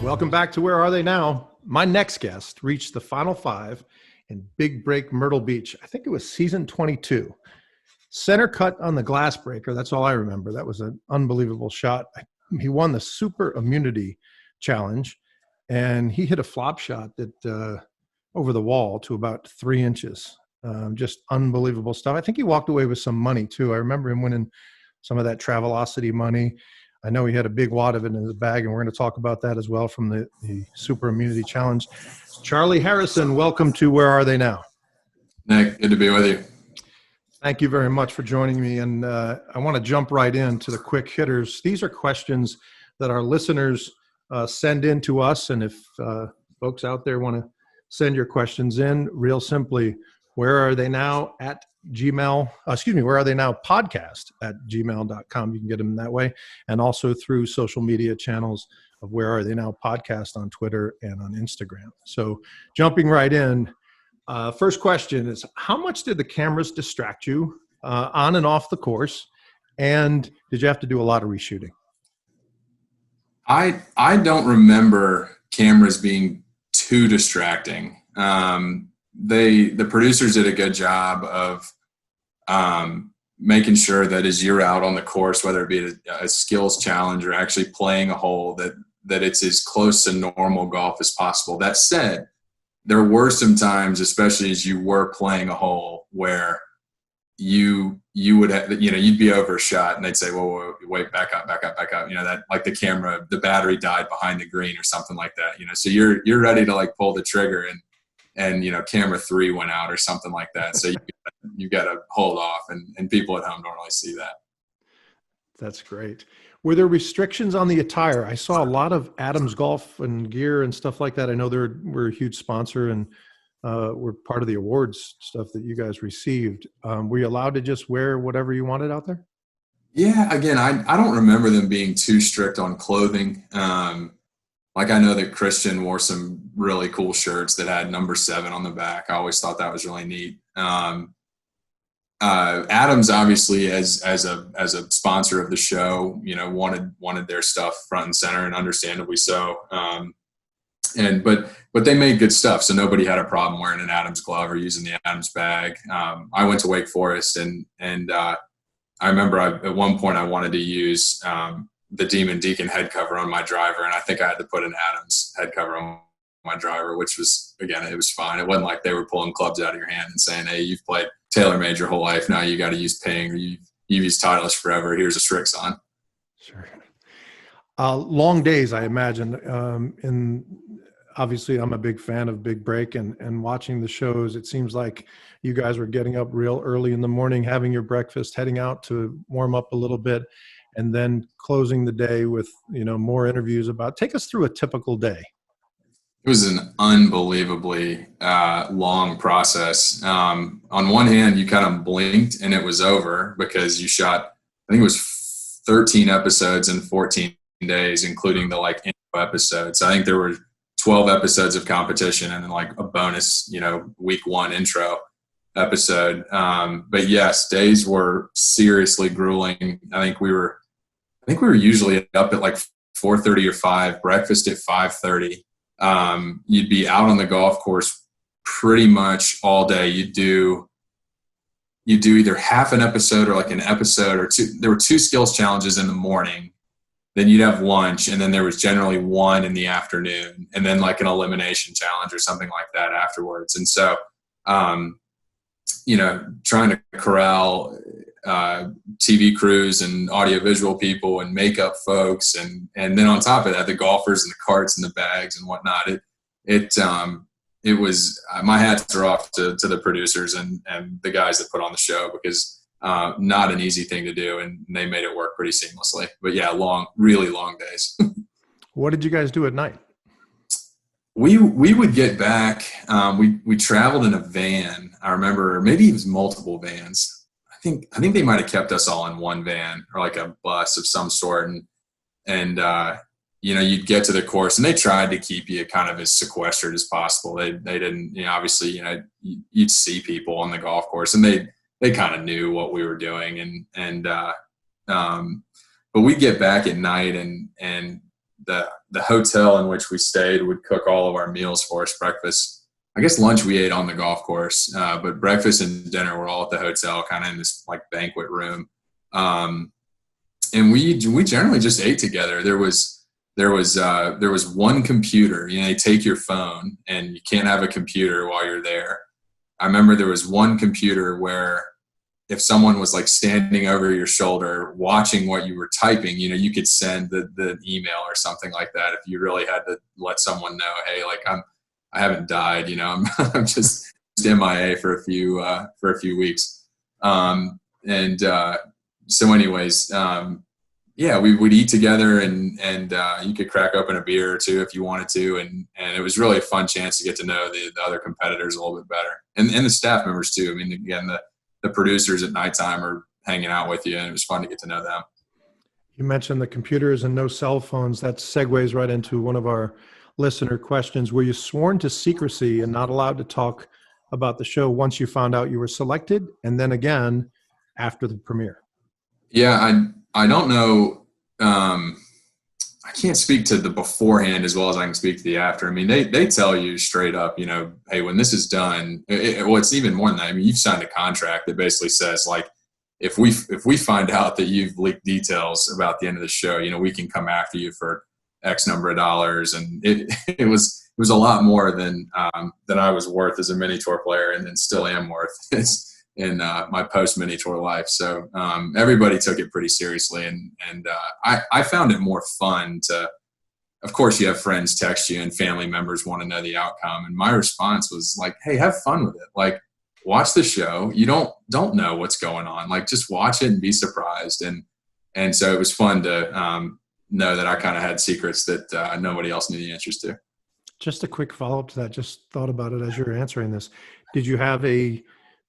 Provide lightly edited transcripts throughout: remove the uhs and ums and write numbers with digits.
Welcome back to Where Are They Now? My next guest reached the final five in Big Break Myrtle Beach. I think it was season 22. Center cut on the glass breaker. That's all I remember. That was an unbelievable shot. He won the Super Immunity Challenge, and he hit a flop shot that over the wall to about 3 inches. Just unbelievable stuff. I think he walked away with some money too. I remember him winning some of that Travelocity money. I know he had a big wad of it in his bag, and we're going to talk about that as well from the Super Immunity Challenge. Charlie Harrison, welcome to Where Are They Now? Nick, good to be with you. Thank you very much for joining me. And I want to jump right into the quick hitters. These are questions that our listeners send in to us. And if folks out there want to send your questions in, real simply, where are they now at Gmail, where are they now podcast at gmail.com. You can get them that way. And also through social media channels of Where Are They Now podcast on Twitter and on Instagram. So jumping right in, first question is, how much did the cameras distract you on and off the course? And did you have to do a lot of reshooting? I don't remember cameras being too distracting. The producers did a good job of making sure that as you're out on the course, whether it be a skills challenge or actually playing a hole, that it's as close to normal golf as possible. That said, there were some times, especially as you were playing a hole, where you would have, you'd be overshot and they'd say, whoa, wait, back up. That, like, the camera, the battery died behind the green or something like that, so you're ready to like pull the trigger and camera 3 went out or something like that. So you got to hold off, and people at home don't really see that. That's great. Were there restrictions on the attire? I saw a lot of Adams Golf and gear and stuff like that. I know we're a huge sponsor, and we're part of the awards stuff that you guys received. Were you allowed to just wear whatever you wanted out there? Yeah, again, I don't remember them being too strict on clothing. Like, I know that Christian wore some really cool shirts that had number 7 on the back. I always thought that was really neat. Adams, obviously, as a sponsor of the show, wanted their stuff front and center, and understandably so. But they made good stuff, so nobody had a problem wearing an Adams glove or using the Adams bag. I went to Wake Forest, and I remember at one point I wanted to use the Demon Deacon head cover on my driver, and I think I had to put an Adams head cover on my driver, which was, again, it was fine. It wasn't like they were pulling clubs out of your hand and saying, hey, you've played TaylorMade your whole life, now you got to use Ping, or you've used Titleist forever, here's a Strixon. Sure. Long days, I imagine. And obviously I'm a big fan of Big Break, and watching the shows, it seems like you guys were getting up real early in the morning, having your breakfast, heading out to warm up a little bit, and then closing the day with, more interviews take us through a typical day. It was an unbelievably long process. On one hand, you kind of blinked and it was over, because you shot, I think it was 13 episodes in 14 days, including the intro episodes. I think there were 12 episodes of competition and then a bonus, week 1 intro episode. But yes, days were seriously grueling. I think we were usually up at 4:30 or 5, breakfast at 5:30. You'd be out on the golf course pretty much all day. You do either half an episode or an episode or 2. There were 2 skills challenges in the morning. Then you'd have lunch, and then there was generally 1 in the afternoon, and then an elimination challenge or something like that afterwards. And so, trying to corral TV crews and audiovisual people and makeup folks, and then on top of that, the golfers and the carts and the bags and whatnot. It was, my hats are off to the producers and the guys that put on the show, because not an easy thing to do, and they made it work pretty seamlessly. But yeah, really long days. What did you guys do at night? We would get back. We traveled in a van. I remember, maybe it was multiple vans. I think they might have kept us all in one van, or a bus of some sort. And you'd get to the course, and they tried to keep you kind of as sequestered as possible. They didn't, obviously, you'd see people on the golf course, and they kind of knew what we were doing. But we'd get back at night, and the hotel in which we stayed would cook all of our meals for us. Breakfast, I guess lunch we ate on the golf course, but breakfast and dinner were all at the hotel, kind of in this like banquet room. And we generally just ate together. There was one computer. You know, you take your phone and you can't have a computer while you're there. I remember there was one computer where if someone was like standing over your shoulder watching what you were typing, you know, you could send the email or something like that if you really had to let someone know, hey, like I haven't died, you know, I'm just MIA for a few weeks. So anyways, yeah, we would eat together and you could crack open a beer or two if you wanted to. And it was really a fun chance to get to know the other competitors a little bit better and the staff members too. I mean, again, the producers at nighttime are hanging out with you, and it was fun to get to know them. You mentioned the computers and no cell phones. That segues right into one of our listener questions. Were you sworn to secrecy and not allowed to talk about the show once you found out you were selected, and then again after the premiere? Yeah, I don't know. I can't speak to the beforehand as well as I can speak to the after. I mean, they tell you straight up, you know, hey, when this is done, well, it's even more than that. I mean, you've signed a contract that basically says, like, if we find out that you've leaked details about the end of the show, you know, we can come after you for X number of dollars. And it was a lot more than I was worth as a mini tour player, and then still am worth in my post mini tour life. So everybody took it pretty seriously, and I found it more fun to, of course you have friends text you and family members want to know the outcome. And my response was like, hey, have fun with it. Like, watch the show. You don't know what's going on. Like, just watch it and be surprised. And so it was fun to know that I kind of had secrets that nobody else knew the answers to. Just a quick follow-up to that. Just thought about it as you're answering this. Did you have a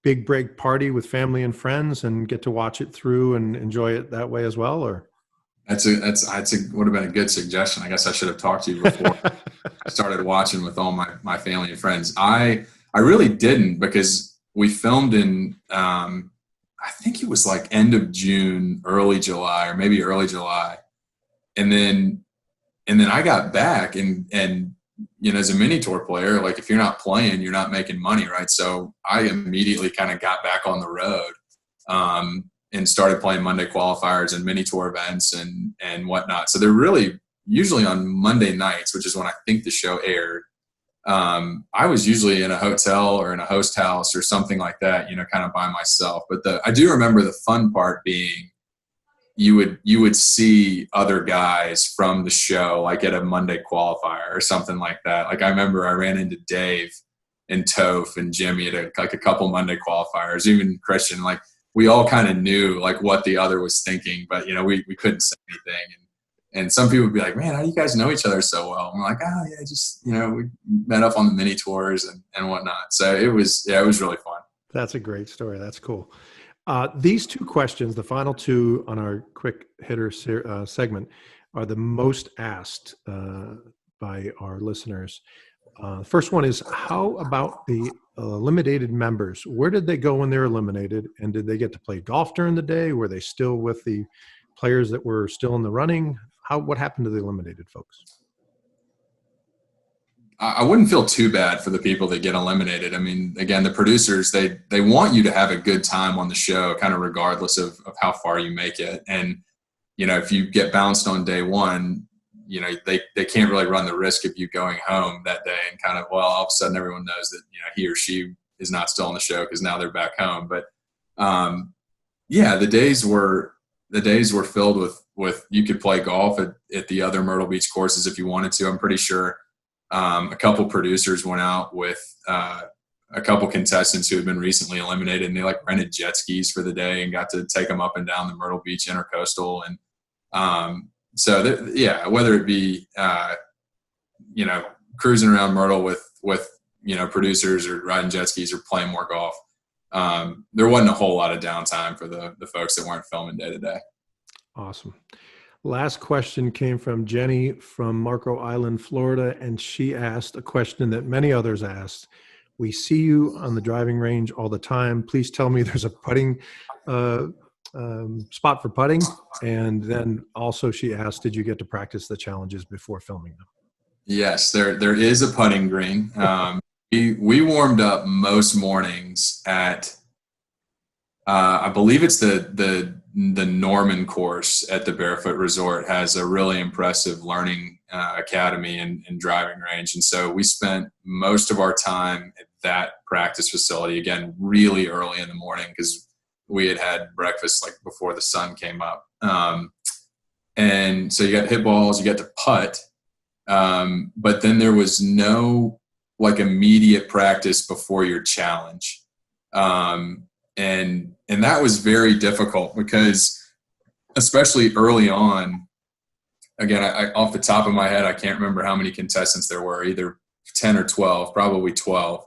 big break party with family and friends and get to watch it through and enjoy it that way as well? Or that's would have been a good suggestion. I guess I should have talked to you before I started watching with all my family and friends. I really didn't, because we filmed in I think it was like end of June, early July, or maybe early July, and then I got back and you know, as a mini tour player, like if you're not playing, you're not making money, right? So I immediately kind of got back on the road and started playing Monday qualifiers and mini tour events and whatnot. So they're really usually on Monday nights, which is when I think the show aired. I was usually in a hotel or in a host house or something like that, you know, kind of by myself. But I do remember the fun part being you would see other guys from the show, like at a Monday qualifier or something like that. Like I remember I ran into Dave and Toph and Jimmy at a couple Monday qualifiers, even Christian. Like we all kind of knew like what the other was thinking, but you know, we couldn't say anything. And some people would be like, man, how do you guys know each other so well? And we're like, oh yeah, just, you know, we met up on the mini tours and whatnot. So it was really fun. That's a great story. That's cool. These two questions, the final two on our quick hitter segment, are the most asked by our listeners. First one is, how about the eliminated members? Where did they go when they were eliminated? And did they get to play golf during the day? Were they still with the players that were still in the running? What happened to the eliminated folks? I wouldn't feel too bad for the people that get eliminated. I mean, again, the producers, they want you to have a good time on the show, kind of regardless of how far you make it. And, you know, if you get bounced on day one, you know, they can't really run the risk of you going home that day and kind of, well, all of a sudden everyone knows that, you know, he or she is not still on the show because now they're back home. But yeah, the days were filled with you could play golf at the other Myrtle Beach courses if you wanted to. I'm pretty sure a couple producers went out with a couple contestants who had been recently eliminated, and they like rented jet skis for the day and got to take them up and down the Myrtle Beach Intercoastal. And yeah, whether it be you know, cruising around Myrtle with you know, producers or riding jet skis or playing more golf, there wasn't a whole lot of downtime for the folks that weren't filming day to day. Awesome. Last question came from Jenny from Marco Island, Florida, and she asked a question that many others asked. We see you on the driving range all the time. Please tell me there's a putting spot for putting. And then also she asked, did you get to practice the challenges before filming them? Yes, there is a putting green. We warmed up most mornings at, I believe it's the Norman course at the Barefoot Resort has a really impressive learning academy and driving range. And so we spent most of our time at that practice facility, again, really early in the morning because we had breakfast like before the sun came up. And so you got to hit balls, you got to putt. But then there was no like immediate practice before your challenge. And that was very difficult because especially early on, again, I off the top of my head, I can't remember how many contestants there were, either 10 or 12, probably 12.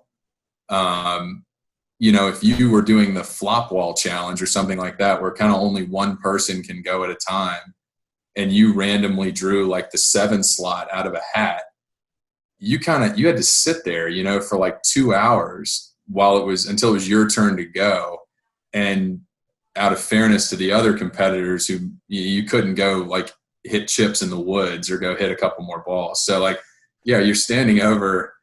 If you were doing the flop wall challenge or something like that, where kind of only one person can go at a time, and you randomly drew like the 7 slot out of a hat, you had to sit there, for like 2 hours until it was your turn to go. And out of fairness to the other competitors who you couldn't go like hit chips in the woods or go hit a couple more balls. So like, yeah, you're standing over,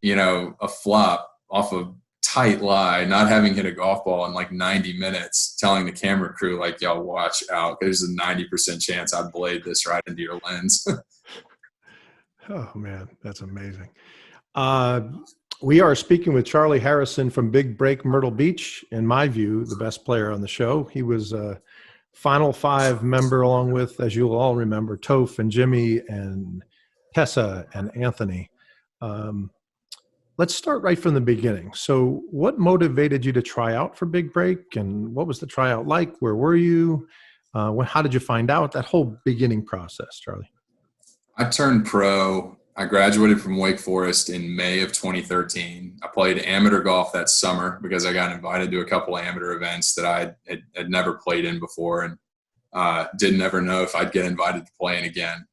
a flop off a tight lie, not having hit a golf ball in like 90 minutes, telling the camera crew like, y'all watch out. There's a 90% chance I blade this right into your lens. Oh man, that's amazing. We are speaking with Charlie Harrison from Big Break Myrtle Beach. In my view, the best player on the show. He was a Final 5 member along with, as you'll all remember, Toph and Jimmy and Tessa and Anthony. Let's start right from the beginning. So what motivated you to try out for Big Break, and what was the tryout like? Where were you? How did you find out? That whole beginning process, Charlie. I turned pro. I graduated from Wake Forest in May of 2013. I played amateur golf that summer because I got invited to a couple of amateur events that I had never played in before, and didn't ever know if I'd get invited to play in again.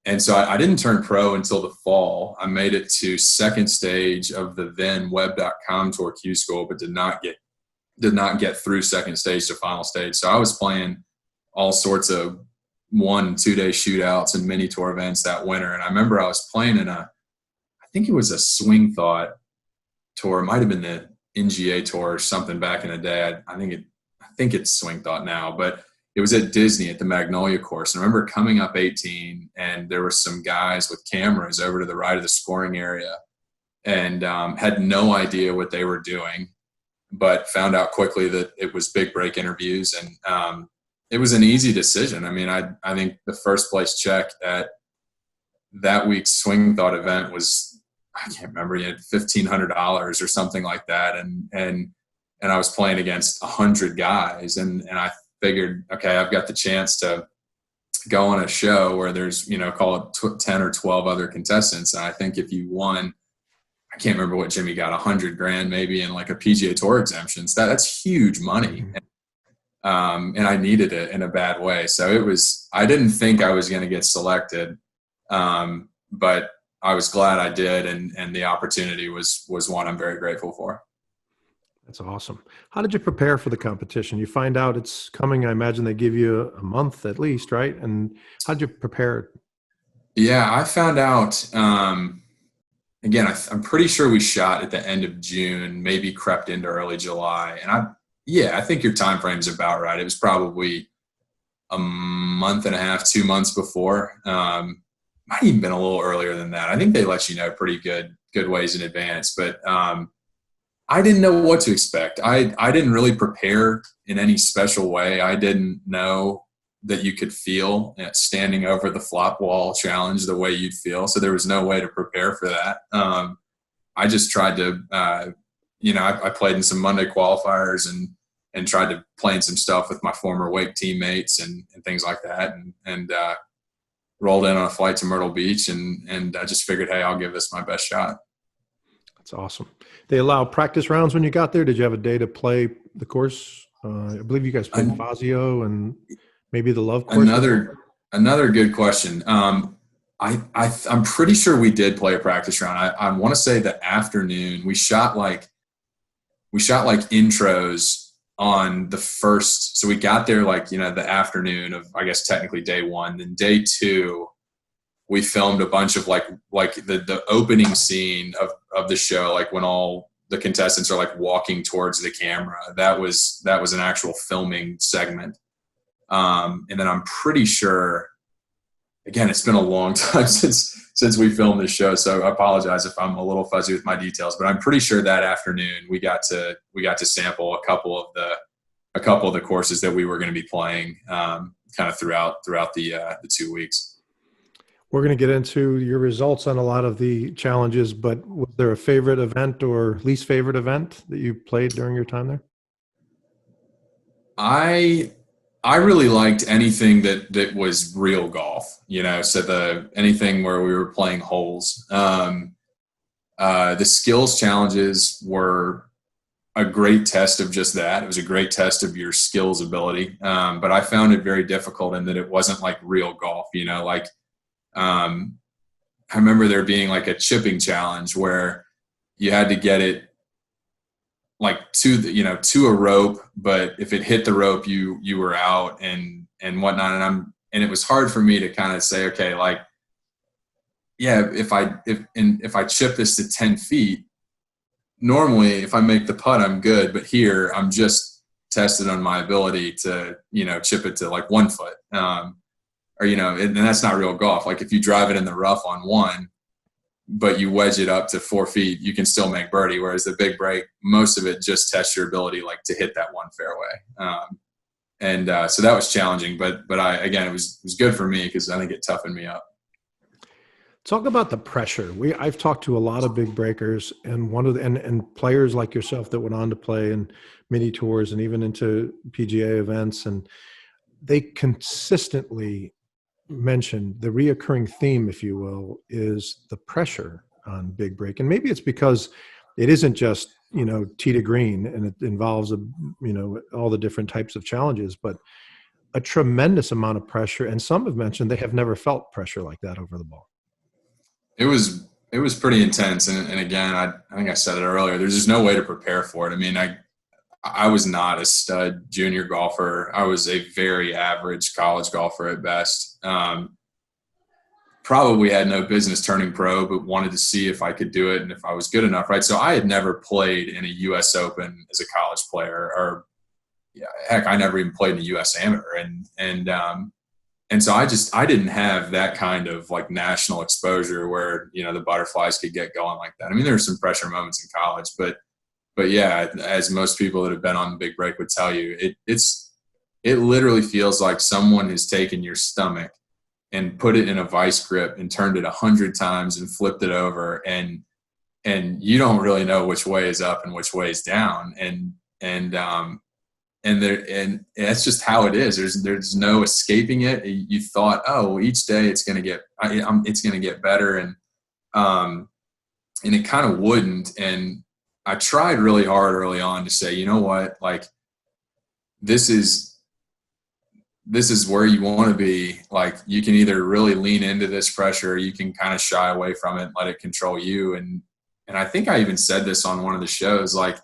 And so I didn't turn pro until the fall. I made it to second stage of the then web.com tour Q school, but did not get through second stage to final stage. So I was playing all sorts of 1-2 day shootouts and mini tour events that winter. And I remember I was playing in I think it was a Swing Thought tour. It might've been the NGA tour or something back in the day. I think it's Swing Thought now, but it was at Disney at the Magnolia course. And I remember coming up 18 and there were some guys with cameras over to the right of the scoring area and had no idea what they were doing, but found out quickly that it was Big Break interviews. And it was an easy decision. I mean, I think the first place check at that week's Swing Thought event was, I can't remember, $1,500 or something like that. And I was playing against 100 guys. And I figured, okay, I've got the chance to go on a show where there's, call it 10 or 12 other contestants. And I think if you won, I can't remember what Jimmy got, $100,000 maybe in like a PGA Tour exemptions. That's huge money. And I needed it in a bad way. So I didn't think I was going to get selected. But I was glad I did. And the opportunity was one I'm very grateful for. That's awesome. How did you prepare for the competition? You find out it's coming. I imagine they give you a month at least, right? And how did you prepare? Yeah, I found out, again, I'm pretty sure we shot at the end of June, maybe crept into early July. And I think your time frame is about right. It was probably a month and a half, 2 months before. Might even been a little earlier than that. I think they let you know pretty good ways in advance. But I didn't know what to expect. I didn't really prepare in any special way. I didn't know that you could feel standing over the flop wall challenge the way you'd feel. So there was no way to prepare for that. I just tried to, I played in some Monday qualifiers and tried to play in some stuff with my former Wake teammates and things like that. And rolled in on a flight to Myrtle Beach and I just figured, hey, I'll give this my best shot. That's awesome. They allow practice rounds when you got there. Did you have a day to play the course? I believe you guys played Fazio and maybe the Love course. Another good question. I'm pretty sure we did play a practice round. I want to say the afternoon we shot like intros on the first, so we got there like, the afternoon of, I guess, technically day one. Then day two, we filmed a bunch of like the opening scene of the show, like when all the contestants are like walking towards the camera. That was an actual filming segment. And then I'm pretty sure, again, it's been a long time since we filmed this show, so I apologize if I'm a little fuzzy with my details, but I'm pretty sure that afternoon we got to sample a couple of the courses that we were going to be playing, kind of throughout the 2 weeks. We're going to get into your results on a lot of the challenges, but was there a favorite event or least favorite event that you played during your time there? I really liked anything that was real golf, so anything where we were playing holes. The skills challenges were a great test of just that. It was a great test of your skills ability. But I found it very difficult in that it wasn't like real golf, I remember there being like a chipping challenge where you had to get it like to a rope, but if it hit the rope, you were out and whatnot. And it was hard for me to kind of say, okay, like, yeah, if I chip this to 10 feet, normally if I make the putt, I'm good. But here I'm just tested on my ability to, chip it to like 1 foot. And that's not real golf. Like if you drive it in the rough on one, but you wedge it up to 4 feet, you can still make birdie. Whereas the big break, most of it just tests your ability, like to hit that one fairway. So that was challenging, but it was good for me because I think it toughened me up. Talk about the pressure. I've talked to a lot of big breakers, and and players like yourself that went on to play in mini tours and even into PGA events, and they consistently mention the reoccurring theme, if you will, is the pressure on big break. And maybe it's because it isn't just, tee to green and it involves, all the different types of challenges, but a tremendous amount of pressure. And some have mentioned they have never felt pressure like that over the ball. It was pretty intense. And again, I think I said it earlier, there's just no way to prepare for it. I mean, I was not a stud junior golfer. I was a very average college golfer at best. Probably had no business turning pro, but wanted to see if I could do it and if I was good enough, right? So I had never played in a U.S. Open as a college player, or heck, I never even played in a U.S. Amateur, and so I didn't have that kind of like national exposure where the butterflies could get going like that. I mean, there were some pressure moments in college, but yeah, as most people that have been on the big break would tell you, it literally feels like someone has taken your stomach and put it in a vice grip and turned it 100 times and flipped it over, and you don't really know which way is up and which way is down, and that's just how it is. There's no escaping it. You thought, oh, well, each day it's going to get better, and it kind of wouldn't. And I tried really hard early on to say, you know what, like this is where you want to be. Like you can either really lean into this pressure, or you can kind of shy away from it and let it control you. And I think I even said this on one of the shows, like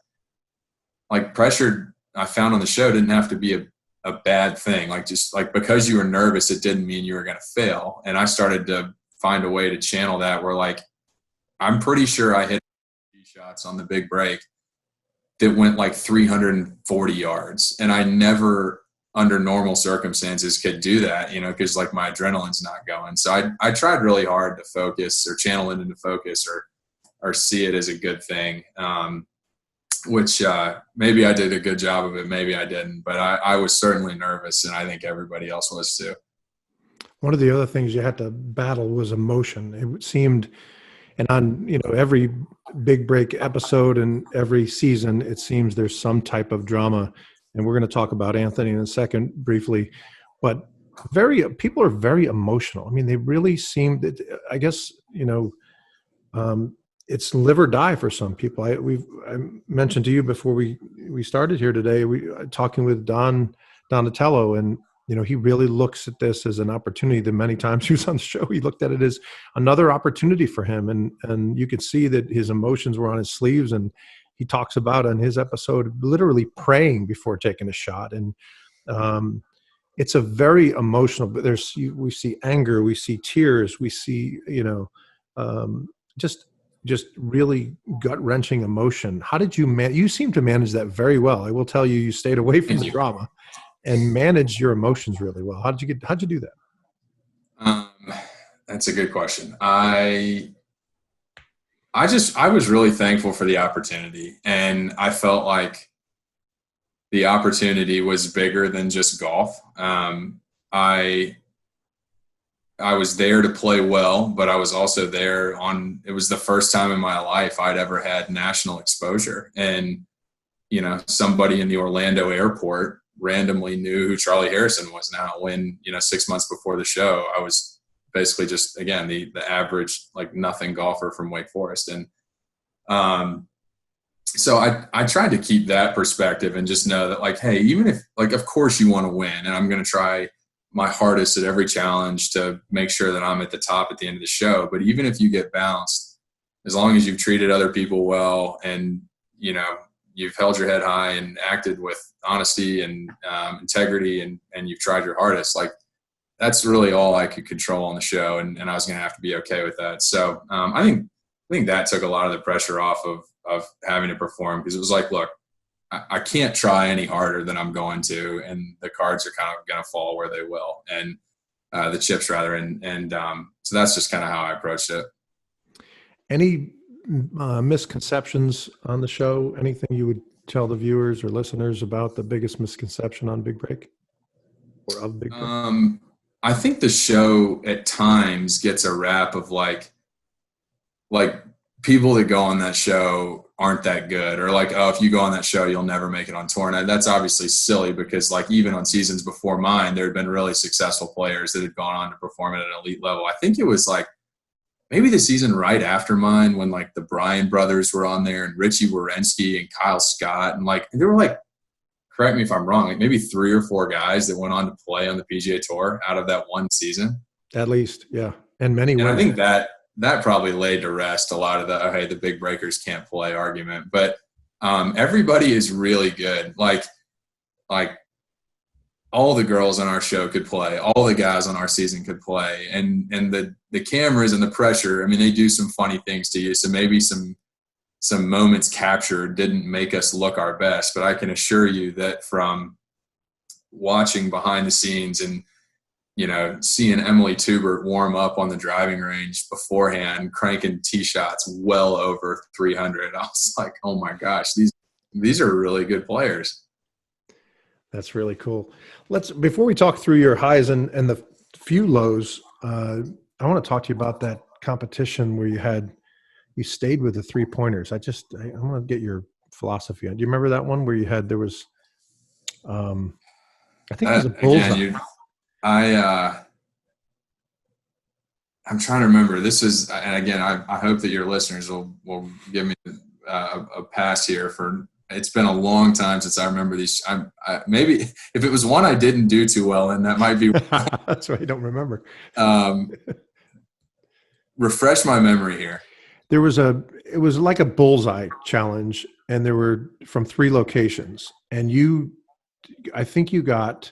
pressure I found on the show didn't have to be a bad thing. Like just like because you were nervous, it didn't mean you were going to fail. And I started to find a way to channel that where like, I'm pretty sure I hit shots on the big break that went like 340 yards. And I never under normal circumstances could do that, because like my adrenaline's not going. So I tried really hard to focus or channel it into focus or see it as a good thing. Which maybe I did a good job of it, maybe I didn't, but I was certainly nervous, and I think everybody else was too. One of the other things you had to battle was emotion. It seemed, and on every big break episode and every season, it seems there's some type of drama, and we're going to talk about Anthony in a second briefly, but people are very emotional. I mean, they really seem that, I guess, it's live or die for some people. I mentioned to you before we started here today, talking with Donatello, and he really looks at this as an opportunity. The many times he was on the show, he looked at it as another opportunity for him, and you could see that his emotions were on his sleeves, and he talks about on his episode, literally praying before taking a shot. And it's a very emotional, but we see anger, we see tears, we see, just really gut wrenching emotion. How did you you seem to manage that very well. I will tell you, you stayed away from the drama and managed your emotions really well. How'd you do that? That's a good question. I was really thankful for the opportunity, and I felt like the opportunity was bigger than just golf. I was there to play well, but I was also there it was the first time in my life I'd ever had national exposure. And, somebody in the Orlando airport randomly knew who Charlie Harrison was now when, 6 months before the show, I was basically just, again, the average, like nothing golfer from Wake Forest. And, so I tried to keep that perspective and just know that, like, hey, even if, like, of course you want to win, and I'm going to try my hardest at every challenge to make sure that I'm at the top at the end of the show. But even if you get bounced, as long as you've treated other people well and, you've held your head high and acted with honesty and integrity and you've tried your hardest, like, that's really all I could control on the show. And I was going to have to be okay with that. So I think that took a lot of the pressure off of having to perform, because it was like, look, I can't try any harder than I'm going to, and the cards are kind of going to fall where they will, and the chips rather. And so that's just kind of how I approached it. Any misconceptions on the show? Anything you would tell the viewers or listeners about the biggest misconception on Big Break or of Big Break? I think the show at times gets a rap of like people that go on that show aren't that good, or like, oh, if you go on that show, you'll never make it on tour. And that's obviously silly, because like even on seasons before mine, there had been really successful players that had gone on to perform at an elite level. I think it was like maybe the season right after mine when like the Bryan brothers were on there and Richie Wierenski and Kyle Scott. And like, there were like, correct me if I'm wrong, like maybe 3 or 4 guys that went on to play on the PGA Tour out of that one season. At least, yeah. And many women. I think that probably laid to rest a lot of the, oh, hey, the big breakers can't play argument. But everybody is really good. Like all the girls on our show could play. All the guys on our season could play. And the cameras and the pressure, I mean, they do some funny things to you. So maybe some moments captured didn't make us look our best. But I can assure you that from watching behind the scenes and, seeing Emily Tubert warm up on the driving range beforehand, cranking tee shots well over 300. I was like, oh my gosh, these are really good players. That's really cool. Before we talk through your highs and the few lows, I want to talk to you about that competition where you stayed with the 3-pointers. I want to get your philosophy on. Do you remember that one where there was, I think it was a bullseye. I'm trying to remember. This is, and again, I hope that your listeners will give me a pass here. For it's been a long time since I remember these. Maybe if it was one I didn't do too well, and that might be. That's why I don't remember. Refresh my memory here. It was like a bullseye challenge, and there were from 3 locations, and I think you got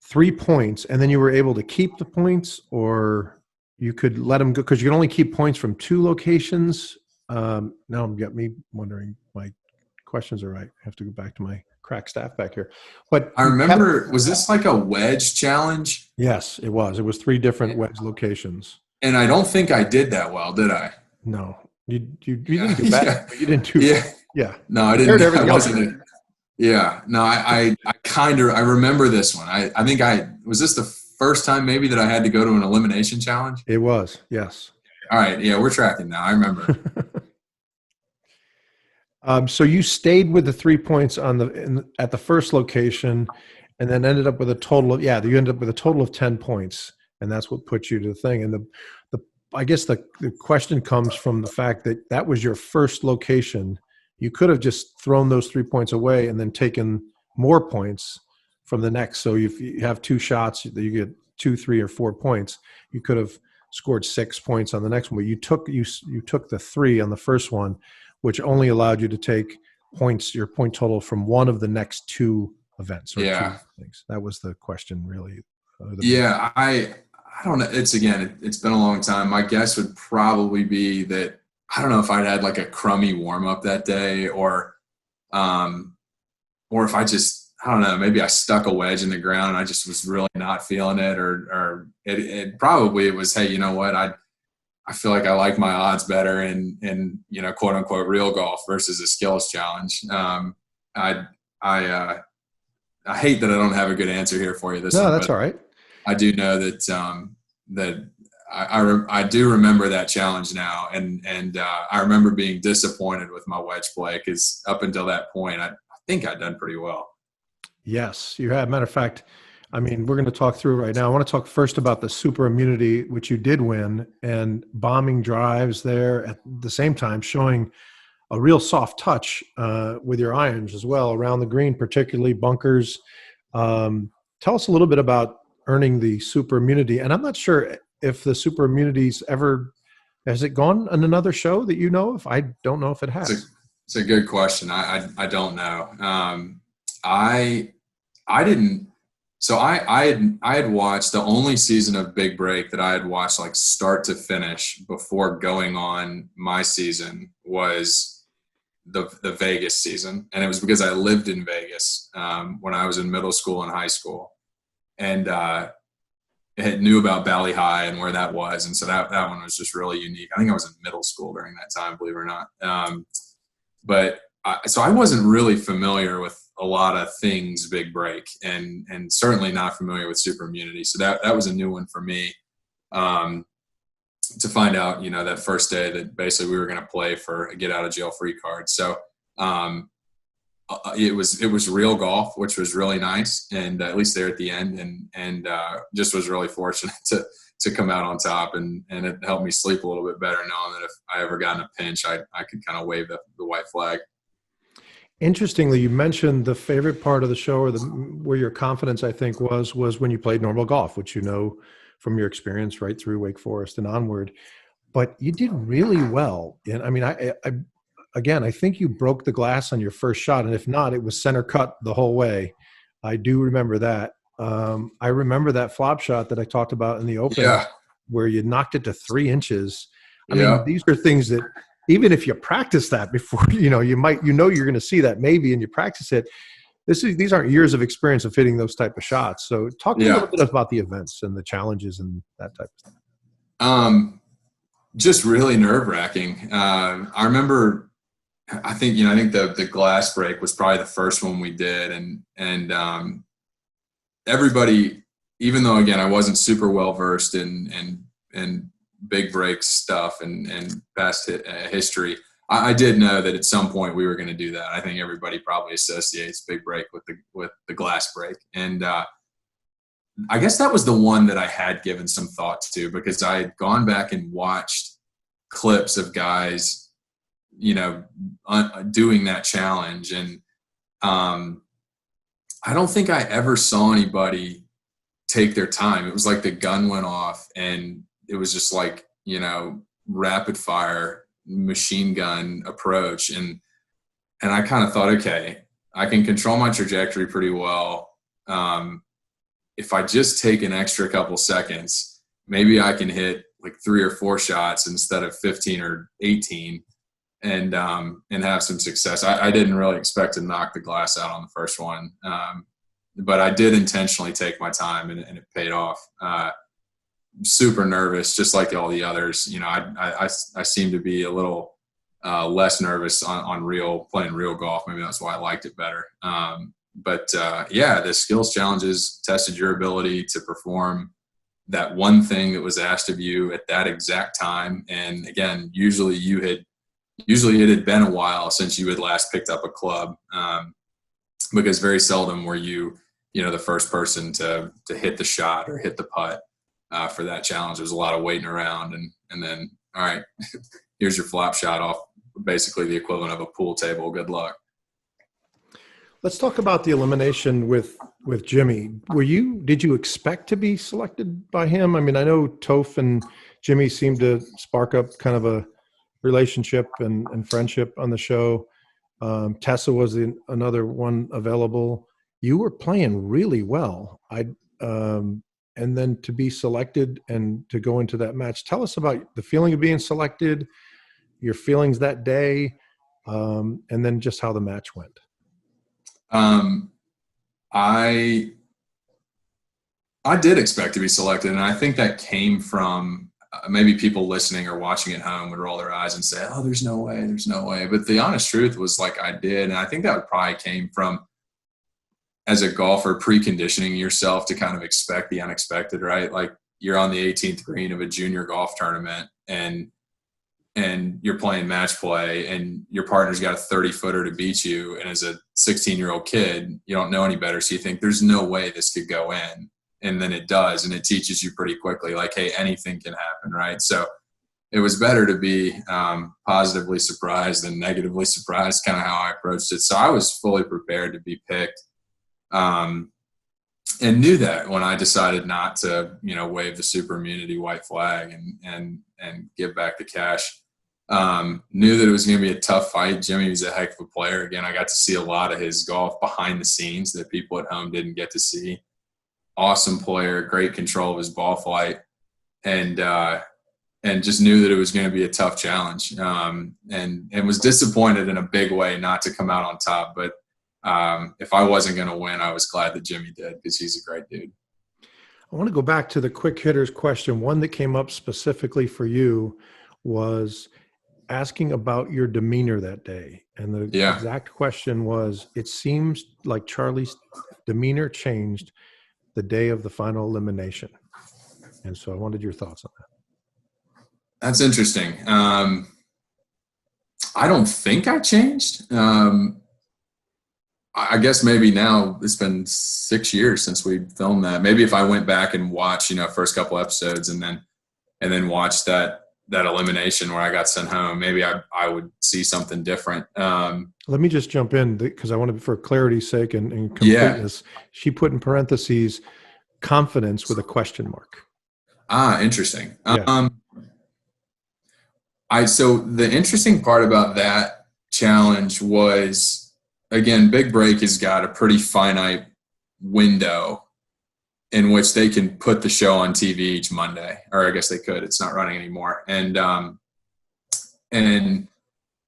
3 points, and then you were able to keep the points, or you could let them go, because you can only keep points from 2 locations. Now you got me wondering my questions are right. I have to go back to my crack staff back here. But I remember, was this like a wedge challenge? Yes, it was. It was 3 different wedge locations. And I don't think I did that well, did I? No, you didn't do bad. Yeah. But you didn't do. Yeah. No, I didn't. I wasn't. Yeah. No, I remember this one. I think was this the first time maybe that I had to go to an elimination challenge? It was, yes. All right. Yeah, we're tracking now. I remember. So you stayed with the 3 points at the first location, and then ended up with a total of, you ended up with a total of 10 points, and that's what put you to the thing. And I guess the question comes from the fact that was your first location. You could have just thrown those 3 points away and then taken more points from the next. So if you have 2 shots, you get 2, 3, or 4 points. You could have scored 6 points on the next one. But you took the 3 on the first one. which only allowed you to take points, your point total from one of the next two events or Yeah. two things. That was the question, really. Yeah, I don't know. It's been a long time. My guess would probably be that I don't know if I'd had like a crummy warm up that day, or if I don't know, maybe I stuck a wedge in the ground and I just was really not feeling it, or it probably it was, hey, you know what, I feel like I like my odds better in quote unquote real golf versus a skills challenge. I hate that I don't have a good answer here for you this No, one, that's but all right. I do know that I do remember that challenge now, and I remember being disappointed with my wedge play because up until that point, I think I'd done pretty well. Yes, you have. Matter of fact, I mean, we're going to talk through right now. I want to talk first about the super immunity, which you did win, and bombing drives there at the same time, showing a real soft touch with your irons as well around the green, particularly bunkers. Tell us a little bit about earning the super immunity. And I'm not sure if the super immunity's has it gone on another show that you know of? I don't know if it has. It's a good question. I don't know. I didn't. So I had watched the only season of Big Break that I had watched like start to finish before going on my season was the Vegas season, and it was because I lived in Vegas when I was in middle school and high school, and knew about Valley High and where that was, and so that one was just really unique. I think I was in middle school during that time, believe it or not. So I wasn't really familiar with a lot of things Big Break, and certainly not familiar with super immunity. So that was a new one for me to find out, that first day that basically we were going to play for a get out of jail free card. So it was real golf, which was really nice, and at least there at the end, and just was really fortunate to come out on top, and it helped me sleep a little bit better knowing that if I ever got in a pinch, I could kind of wave the white flag. Interestingly, you mentioned the favorite part of the show, or where your confidence, I think, was when you played normal golf, which from your experience right through Wake Forest and onward. But you did really well. And I mean, I think you broke the glass on your first shot, and if not, it was center cut the whole way. I do remember that. I remember that flop shot that I talked about in the Open, where you knocked it to 3 inches. I mean, these are things that, even if you practice that before, you're going to see that maybe, and you practice it. These aren't years of experience of hitting those type of shots. So talk a little bit about the events and the challenges and that type of thing. Just really nerve wracking. I remember, I think the glass break was probably the first one we did. And everybody, even though again, I wasn't super well versed in Big Break stuff and past history, I did know that at some point we were going to do that. I think everybody probably associates Big Break with the glass break. And I guess that was the one that I had given some thought to, because I had gone back and watched clips of guys, doing that challenge. And I don't think I ever saw anybody take their time. It was like the gun went off, and it was just like, rapid fire machine gun approach. And I kind of thought, okay, I can control my trajectory pretty well. If I just take an extra couple seconds, maybe I can hit like 3 or 4 shots instead of 15 or 18 and have some success. I didn't really expect to knock the glass out on the first one. But I did intentionally take my time, and it paid off. Super nervous, just like all the others. I seem to be a little less nervous on playing real golf. Maybe that's why I liked it better. But the skills challenges tested your ability to perform that one thing that was asked of you at that exact time. And again, usually it had been a while since you had last picked up a club, because very seldom were you the first person to hit the shot or hit the putt. For that challenge, there's a lot of waiting around, and then, all right, here's your flop shot off basically the equivalent of a pool table. Good luck. Let's talk about the elimination with Jimmy. Did you expect to be selected by him? I mean, I know Toph and Jimmy seemed to spark up kind of relationship and friendship on the show. Tessa was another one available. You were playing really well. And then to be selected and to go into that match. Tell us about the feeling of being selected, your feelings that day, and then just how the match went. I did expect to be selected, and I think that came from maybe people listening or watching at home would roll their eyes and say, "Oh, there's no way, there's no way." But the honest truth was, like, I did, and I think that probably came from, as a golfer, preconditioning yourself to kind of expect the unexpected, right? Like, you're on the 18th green of a junior golf tournament, and you're playing match play, and your partner's got a 30-footer to beat you, and as a 16-year-old kid, you don't know any better, so you think there's no way this could go in. And then it does, and it teaches you pretty quickly, like, hey, anything can happen, right? So it was better to be positively surprised than negatively surprised, kind of how I approached it. So I was fully prepared to be picked, and knew that when I decided not to, wave the super immunity white flag and give back the cash. Knew that it was going to be a tough fight. Jimmy was a heck of a player. Again, I got to see a lot of his golf behind the scenes that people at home didn't get to see. Awesome player, great control of his ball flight, and just knew that it was going to be a tough challenge, and was disappointed in a big way not to come out on top. But if I wasn't going to win, I was glad that Jimmy did, because he's a great dude. I want to go back to the quick hitters question. One that came up specifically for you was asking about your demeanor that day. And the exact question was, it seems like Charlie's demeanor changed the day of the final elimination. And so I wanted your thoughts on that. That's interesting. I don't think I changed. I guess maybe now it's been 6 years since we filmed that. Maybe if I went back and watched, first couple episodes and then watched that elimination where I got sent home, maybe I would see something different. Let me just jump in, because I want to, for clarity's sake and completeness, she put in parentheses confidence with a question mark. Interesting. Yeah. So the interesting part about that challenge was, again, Big Break has got a pretty finite window in which they can put the show on TV each Monday, or I guess they could. It's not running anymore. And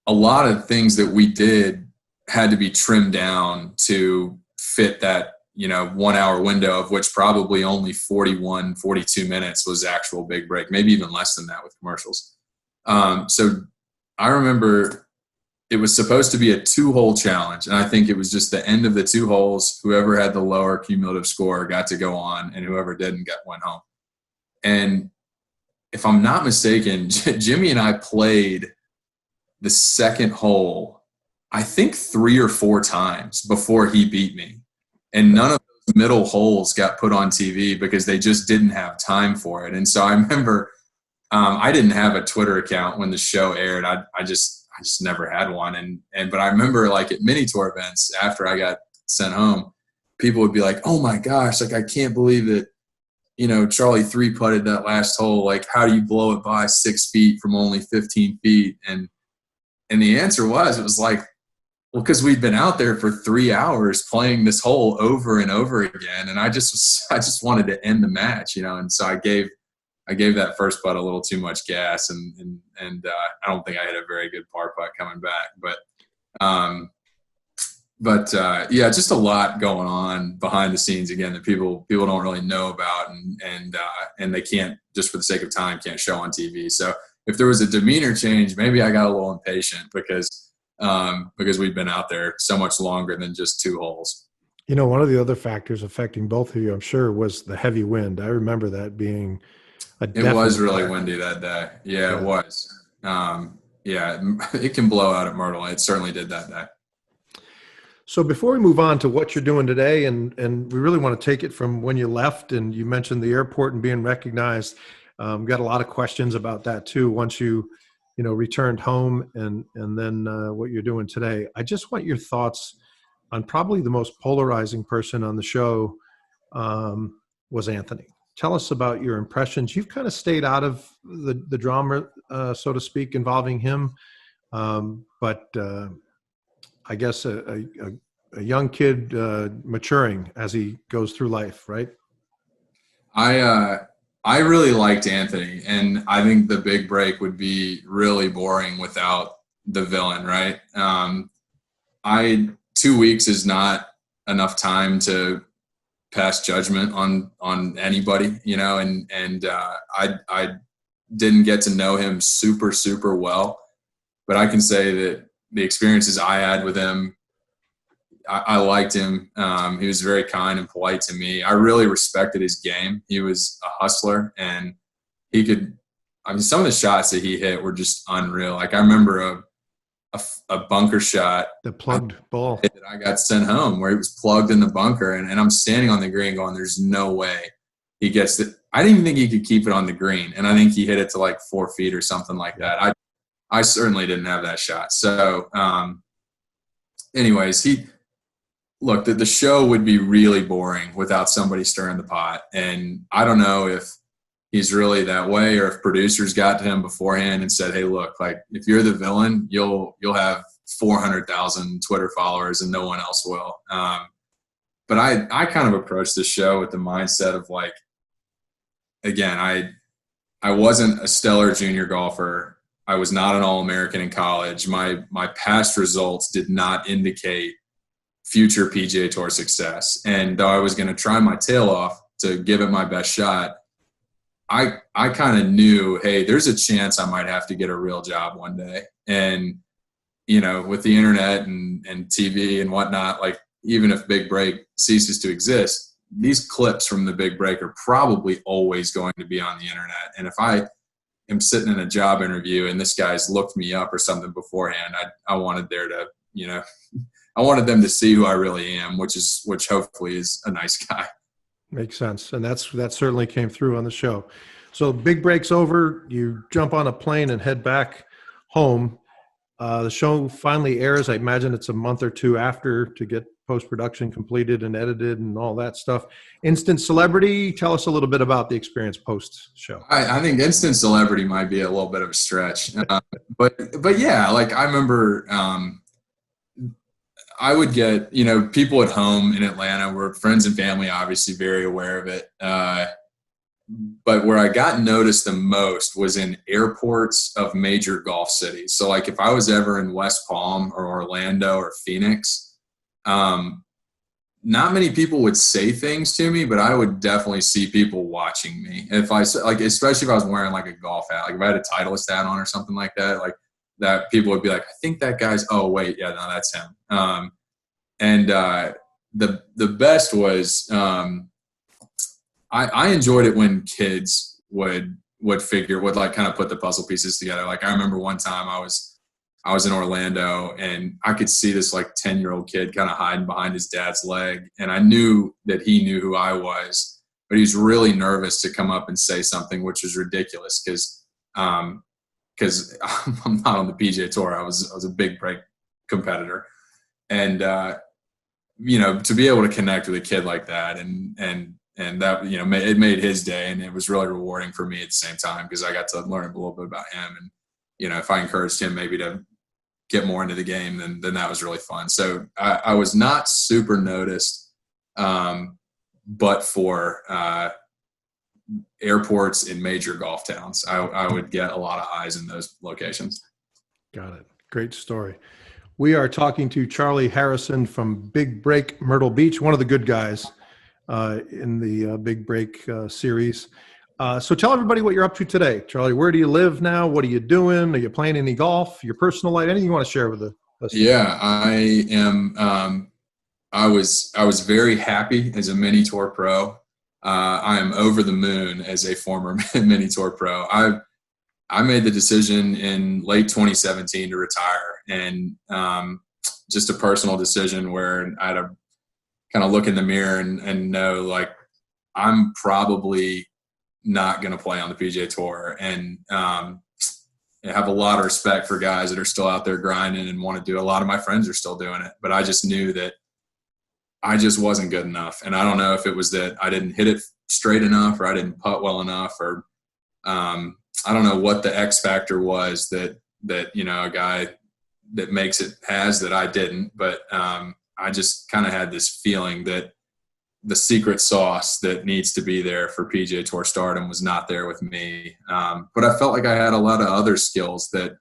a lot of things that we did had to be trimmed down to fit that, 1 hour window, of which probably only 41, 42 minutes was actual Big Break, maybe even less than that with commercials. So I remember it was supposed to be a 2-hole challenge. And I think it was just the end of the 2 holes. Whoever had the lower cumulative score got to go on, and whoever didn't went home. And if I'm not mistaken, Jimmy and I played the second hole, I think 3 or 4 times before he beat me. And none of those middle holes got put on TV because they just didn't have time for it. And so I remember I didn't have a Twitter account when the show aired. I just never had one. But I remember, like, at mini tour events after I got sent home, people would be like, "Oh my gosh, like, I can't believe that, Charlie 3-putted that last hole. Like, how do you blow it by 6 feet from only 15 feet?" And the answer it was like, well, because we'd been out there for 3 hours playing this hole over and over again. And I just wanted to end the match, And so I gave that first putt a little too much gas, and I don't think I had a very good par putt coming back. But just a lot going on behind the scenes, again, that people don't really know about, and they can't, just for the sake of time, can't show on TV. So if there was a demeanor change, maybe I got a little impatient because we've been out there so much longer than just 2 holes. One of the other factors affecting both of you, I'm sure, was the heavy wind. I remember that being it was really windy that day. Yeah, it was. It can blow out at Myrtle. It certainly did that day. So before we move on to what you're doing today, and we really want to take it from when you left, and you mentioned the airport and being recognized. Got a lot of questions about that too. Once you returned home, and then what you're doing today. I just want your thoughts on probably the most polarizing person on the show was Anthony. tell us about your impressions. You've kind of stayed out of the drama, so to speak, involving him. But I guess a young kid maturing as he goes through life, right? I really liked Anthony, and I think the Big Break would be really boring without the villain, right? 2 weeks is not enough time to pass judgment on anybody, and I didn't get to know him super well, but I can say that the experiences I had with him, I liked him. He was very kind and polite to me. I really respected his game. He was a hustler, and some of the shots that he hit were just unreal. Like I remember a bunker shot, the plugged ball that I got sent home where it was plugged in the bunker, and I'm standing on the green going, there's no way he gets it. I didn't even think he could keep it on the green, and I think he hit it to like 4 feet or something like that. I certainly didn't have that shot. So anyways, the show would be really boring without somebody stirring the pot, and I don't know if he's really that way, or if producers got to him beforehand and said, hey, look, like if you're the villain, you'll have 400,000 Twitter followers and no one else will. But I kind of approached this show with the mindset of like, again, I wasn't a stellar junior golfer. I was not an All-American in college. My past results did not indicate future PGA Tour success. And though I was going to try my tail off to give it my best shot, I kind of knew, hey, there's a chance I might have to get a real job one day. And, with the internet and TV and whatnot, like even if Big Break ceases to exist, these clips from the Big Break are probably always going to be on the internet. And if I am sitting in a job interview and this guy's looked me up or something beforehand, I wanted I wanted them to see who I really am, which hopefully is a nice guy. Makes sense. And that certainly came through on the show. So Big Break's over. You jump on a plane and head back home. The show finally airs. I imagine it's a month or two after to get post-production completed and edited and all that stuff. Instant celebrity. Tell us a little bit about the experience post-show. I think instant celebrity might be a little bit of a stretch. But yeah, like I remember I would get, people at home in Atlanta were friends and family, obviously very aware of it. But where I got noticed the most was in airports of major golf cities. So like if I was ever in West Palm or Orlando or Phoenix, not many people would say things to me, but I would definitely see people watching me. Especially if I was wearing like a golf hat, like if I had a Titleist hat on or something like that, like that people would be like, I think that guy's, oh wait, yeah, no, that's him. The best was, I enjoyed it when kids would like kind of put the puzzle pieces together. Like I remember one time I was in Orlando and I could see this like 10-year-old kid kind of hiding behind his dad's leg. And I knew that he knew who I was, but he was really nervous to come up and say something, which was ridiculous because I'm not on the PGA Tour. I was a Big Break competitor. And, to be able to connect with a kid like that and that, it made his day, and it was really rewarding for me at the same time because I got to learn a little bit about him. And, if I encouraged him maybe to get more into the game, then that was really fun. So I was not super noticed, but for airports in major golf towns, I would get a lot of eyes in those locations. Got it. Great story. We are talking to Charlie Harrison from Big Break Myrtle Beach, one of the good guys in the Big Break series. So tell everybody what you're up to today. Charlie, where do you live now? What are you doing? Are you playing any golf? Your personal life? Anything you want to share with us? Yeah, I am. I was very happy as a mini tour pro. I am over the moon as a former mini tour pro. I made the decision in late 2017 to retire, and just a personal decision where I had to kind of look in the mirror and know, like, I'm probably not going to play on the PGA Tour. And I have a lot of respect for guys that are still out there grinding and want to do it. A lot of my friends are still doing it, but I just knew that I just wasn't good enough. And I don't know if it was that I didn't hit it straight enough, or I didn't putt well enough, or I don't know what the X factor was that a guy that makes it has that I didn't, but I just kind of had this feeling that the secret sauce that needs to be there for PGA Tour stardom was not there with me. But I felt like I had a lot of other skills that,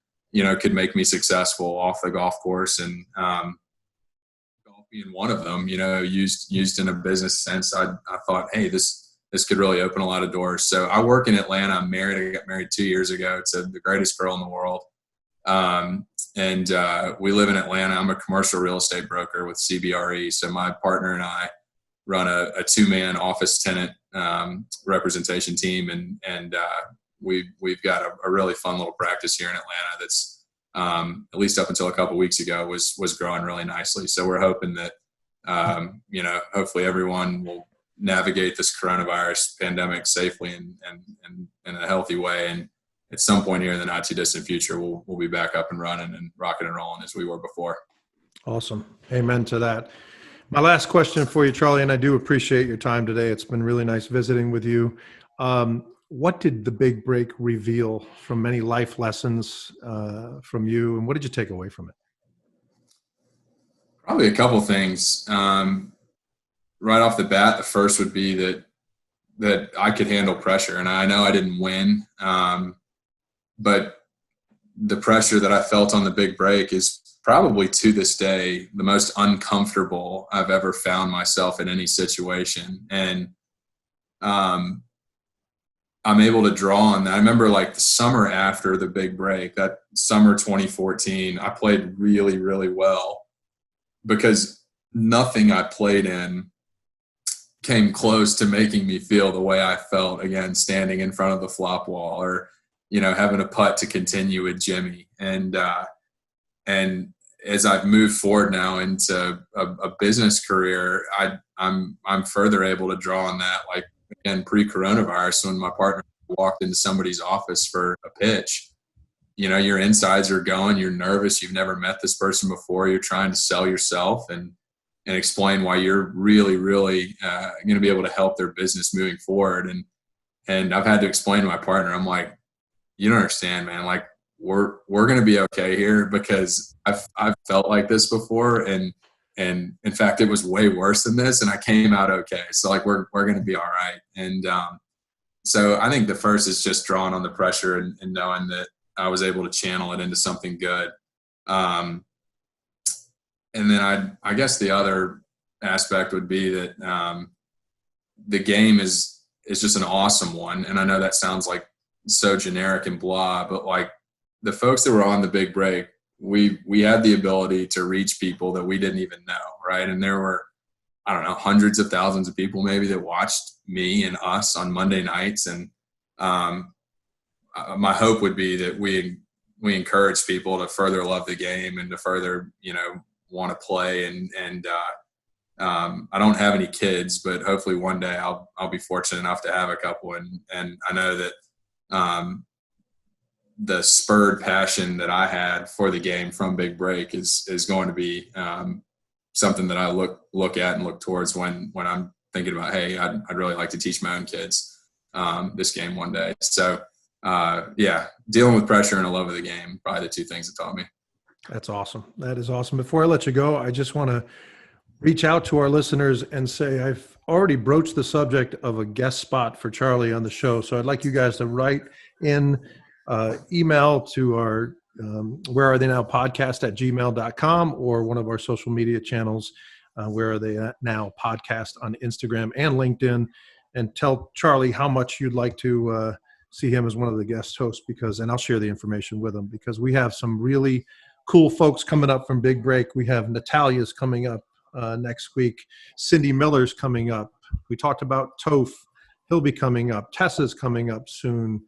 could make me successful off the golf course, and golf being one of them, used in a business sense. I thought, hey, this could really open a lot of doors. So I work in Atlanta. I'm married. I got married 2 years ago to the greatest girl in the world. And we live in Atlanta. I'm a commercial real estate broker with CBRE. So my partner and I run a 2-man office tenant representation team, and we've got a really fun little practice here in Atlanta that's at least up until a couple of weeks ago was growing really nicely. So we're hoping that hopefully everyone will navigate this coronavirus pandemic safely and in a healthy way, and at some point here in the not too distant future, we'll be back up and running and rocking and rolling as we were before. Awesome. Amen to that. My last question for you, Charlie, and I do appreciate your time today. It's been really nice visiting with you. What did the Big Break reveal from many life lessons from you, and what did you take away from it? Probably a couple things. Right off the bat, the first would be that I could handle pressure, and I know I didn't win, but the pressure that I felt on the Big Break is probably to this day the most uncomfortable I've ever found myself in any situation. And I'm able to draw on that. I remember like the summer after the Big Break, that summer 2014, I played really, really well because nothing I played in came close to making me feel the way I felt, again, standing in front of the flop wall, or having a putt to continue with Jimmy. And as I've moved forward now into a business career, I'm further able to draw on that. Like, again, pre-coronavirus, when my partner walked into somebody's office for a pitch, your insides are going, you're nervous, you've never met this person before, you're trying to sell yourself and explain why you're really, really going to be able to help their business moving forward. And I've had to explain to my partner, I'm like, you don't understand, man. Like, we're going to be okay here, because I've felt like this before. And in fact, it was way worse than this, and I came out okay. So like, we're going to be all right. And so I think the first is just drawing on the pressure and knowing that I was able to channel it into something good. And then I guess the other aspect would be that the game is just an awesome one. And I know that sounds like so generic and blah, but like the folks that were on the Big Break, we had the ability to reach people that we didn't even know, right? And there were, I don't know, hundreds of thousands of people maybe that watched me and us on Monday nights. And my hope would be that we encourage people to further love the game and to further, want to play. And I don't have any kids, but hopefully one day I'll be fortunate enough to have a couple. And I know that the spurred passion that I had for the game from Big Break is going to be something that I look at and look towards when I'm thinking about, hey, I'd really like to teach my own kids this game one day. So dealing with pressure and a love of the game, probably the two things that taught me. That's awesome. That is awesome. Before I let you go, I just want to reach out to our listeners and say I've already broached the subject of a guest spot for Charlie on the show. So I'd like you guys to write in email to our Where Are They Now podcast at gmail.com, or one of our social media channels, Where Are They Now podcast on Instagram and LinkedIn, and tell Charlie how much you'd like to see him as one of the guest hosts, and I'll share the information with him, because we have some really cool folks coming up from Big Break. We have Natalia's coming up next week. Cindy Miller's coming up. We talked about Toph. He'll be coming up. Tessa's coming up soon.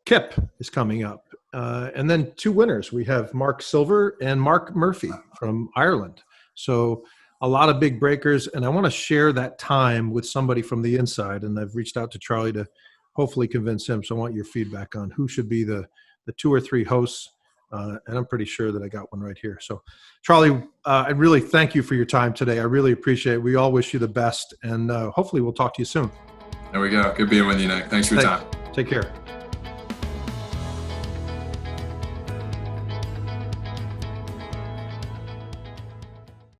Kip is coming up. And then two winners. We have Mark Silver and Mark Murphy from Ireland. So a lot of big breakers. And I want to share that time with somebody from the inside. And I've reached out to Charlie to hopefully convince him. So I want your feedback on who should be the 2 or 3 hosts And I'm pretty sure that I got one right here. So, Charlie, I really thank you for your time today. I really appreciate it. We all wish you the best, and hopefully we'll talk to you soon. There we go. Good being with you, Nick. Thanks for your time. Take care.